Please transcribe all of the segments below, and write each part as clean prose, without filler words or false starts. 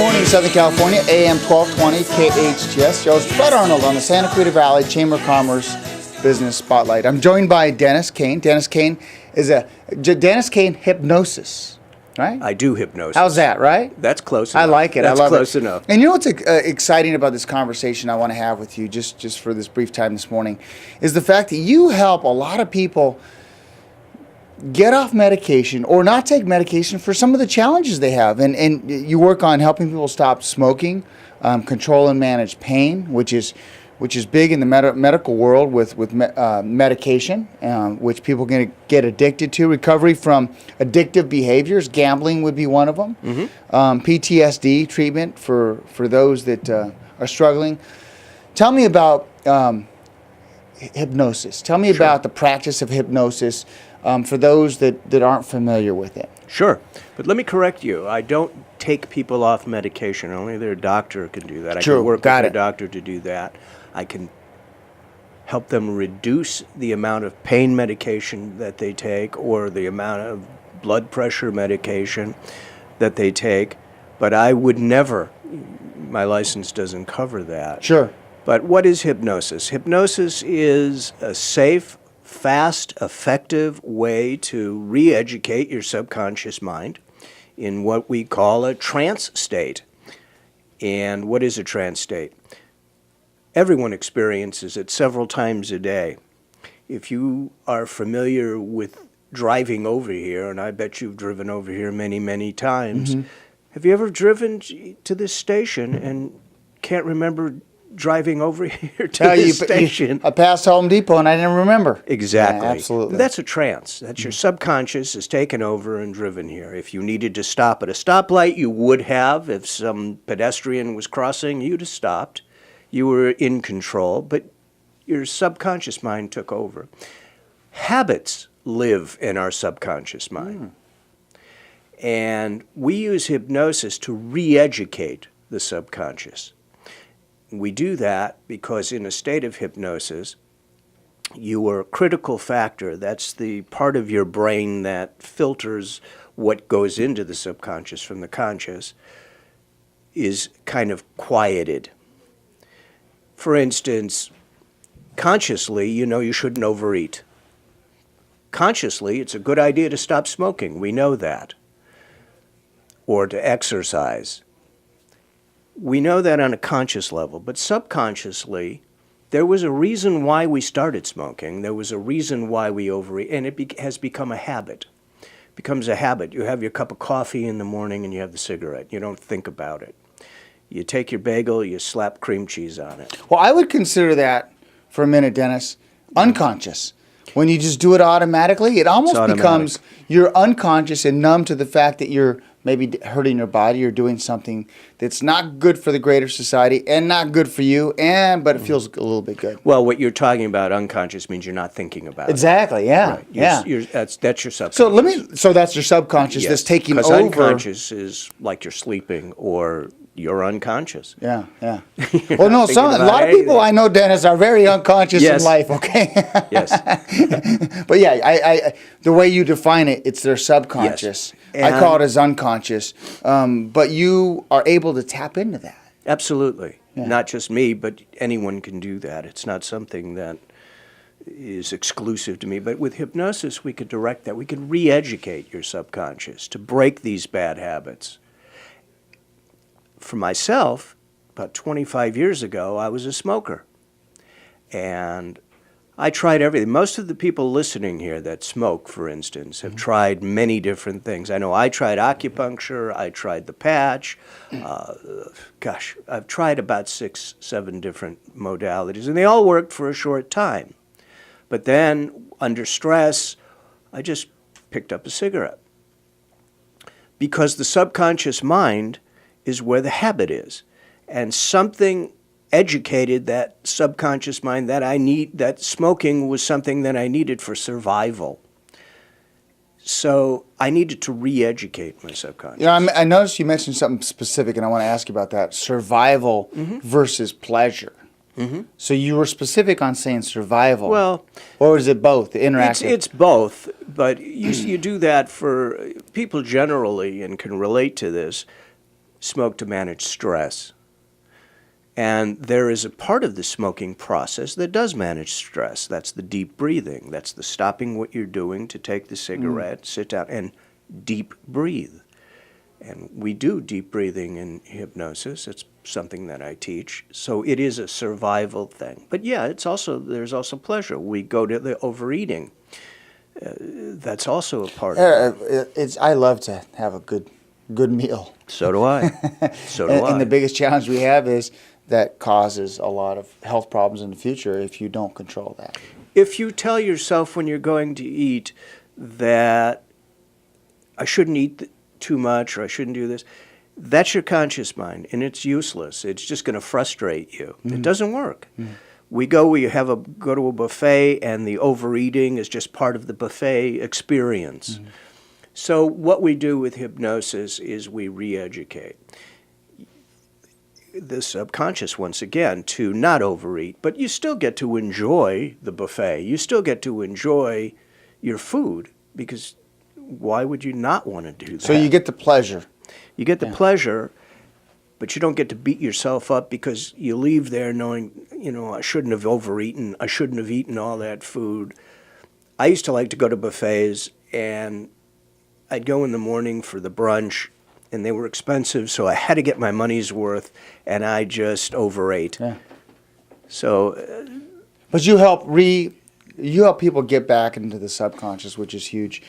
morning, Southern California, AM 1220, KHTS. Yo, it's Fred Arnold on the Santa Clarita Valley Chamber of Commerce Business Spotlight. I'm joined by Dennis Kane. Dennis Kane is Dennis Kane Hypnosis, right? I do hypnosis. How's that, right? That's close enough. I like it. That's I love close it. enough. And you know what's exciting about this conversation I want to have with you just for this brief time this morning is the fact that you help a lot of people get off medication or not take medication for some of the challenges they have. And you work on helping people stop smoking, control and manage pain, which is big in the medical world with medication, which people can get addicted to. Recovery from addictive behaviors, gambling would be one of them. Mm-hmm. PTSD treatment for those that are struggling. Tell me about hypnosis. Tell me about the practice of hypnosis for those that aren't familiar with it. Sure. But let me correct you. I don't take people off medication. Only their doctor can do that. True. I can work Got with it. a doctor to do that. I can help them reduce the amount of pain medication that they take or the amount of blood pressure medication that they take. But I would never, my license doesn't cover that. Sure. But what is hypnosis? Hypnosis is a safe, fast, effective way to re-educate your subconscious mind in what we call a trance state. And what is a trance state? Everyone experiences it several times a day. If you are familiar with driving over here, and I bet you've driven over here many, many times, mm-hmm. Have you ever driven to this station and can't remember driving over here to this station? I passed Home Depot and I didn't remember. Exactly. Yeah, absolutely. That's a trance. That's your subconscious has taken over and driven here. If you needed to stop at a stoplight, you would have. If some pedestrian was crossing, you'd have stopped. You were in control, but your subconscious mind took over. Habits live in our subconscious mind. And we use hypnosis to re-educate the subconscious. We do that because in a state of hypnosis, your critical factor, that's the part of your brain that filters what goes into the subconscious from the conscious, is kind of quieted. For instance, consciously, you know you shouldn't overeat. Consciously, it's a good idea to stop smoking. We know that. Or to exercise. We know that on a conscious level, but subconsciously, there was a reason why we started smoking. There was a reason why we overeat, and it has become a habit. It becomes a habit. You have your cup of coffee in the morning and you have the cigarette. You don't think about it. You take your bagel, you slap cream cheese on it. Well, I would consider that, for a minute, Dennis, unconscious. When you just do it automatically, it almost becomes you're unconscious and numb to the fact that you're maybe hurting your body or doing something that's not good for the greater society and not good for you, but it feels a little bit good. Well, what you're talking about, unconscious, means you're not thinking about it. Exactly, yeah. Right. Yeah. That's your subconscious. So that's your subconscious that's taking over. Because unconscious is like you're sleeping or you're unconscious. Yeah. Well, no, a lot of people I know, Dennis, are very unconscious in life, okay? Yes. But yeah, I the way you define it, it's their subconscious. Yes. I call it as unconscious. But you are able to tap into that. Absolutely. Yeah. Not just me, but anyone can do that. It's not something that is exclusive to me. But with hypnosis, we could direct that. We could re-educate your subconscious to break these bad habits. For myself, about 25 years ago, I was a smoker. And I tried everything. Most of the people listening here that smoke, for instance, have tried many different things. I know I tried acupuncture, I tried the patch. I've tried about 6, 7 different modalities, and they all worked for a short time. But then, under stress, I just picked up a cigarette. Because the subconscious mind is where the habit is. And something educated that subconscious mind that smoking was something that I needed for survival. So I needed to re-educate my subconscious. You know, I noticed you mentioned something specific, and I want to ask you about that. Survival versus pleasure. Mm-hmm. So you were specific on saying survival. Well, or is it both? Interactive? It's both, but you do that for people generally and can relate to this. smoke to manage stress. And there is a part of the smoking process that does manage stress. That's the deep breathing. That's the stopping what you're doing to take the cigarette, sit down, and deep breathe. And we do deep breathing in hypnosis. It's something that I teach. So it is a survival thing. But yeah, there's also pleasure. We go to the overeating. That's also a part of it. I love to have a good meal. So do I. So do I. And the biggest challenge we have is that causes a lot of health problems in the future if you don't control that. If you tell yourself when you're going to eat that I shouldn't eat too much or I shouldn't do this, that's your conscious mind, and it's useless. It's just going to frustrate you. It doesn't work. We go to a buffet, and the overeating is just part of the buffet experience. So what we do with hypnosis is we re-educate the subconscious, once again, to not overeat, but you still get to enjoy the buffet. You still get to enjoy your food, because why would you not want to do that? So you get the pleasure. You get the pleasure, but you don't get to beat yourself up because you leave there knowing, I shouldn't have overeaten. I shouldn't have eaten all that food. I used to like to go to buffets, and I'd go in the morning for the brunch, and they were expensive, so I had to get my money's worth, and I just overate. Yeah. So, but you help people get back into the subconscious, which is huge.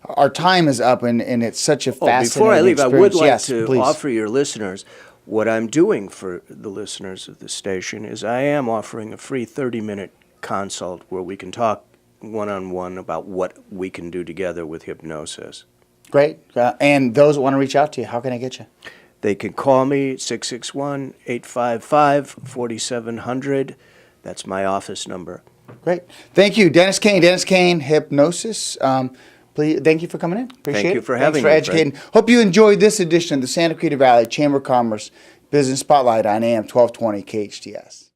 Our time is up, and it's such a fascinating before I leave, experience. I would like Yes, to please. offer your listeners what I'm doing for the listeners of the station is I am offering a free 30-minute consult where we can talk one-on-one about what we can do together with hypnosis. Great. And those that want to reach out to you, how can I get you? They can call me at 661-855-4700. That's my office number. Great. Thank you, Dennis Kane. Dennis Kane, Hypnosis. Please, thank you for coming in. Appreciate it. Thank you for having me. me, Thanks for educating. Hope you enjoyed this edition of the Santa Clarita Valley Chamber of Commerce Business Spotlight on AM 1220 KHTS.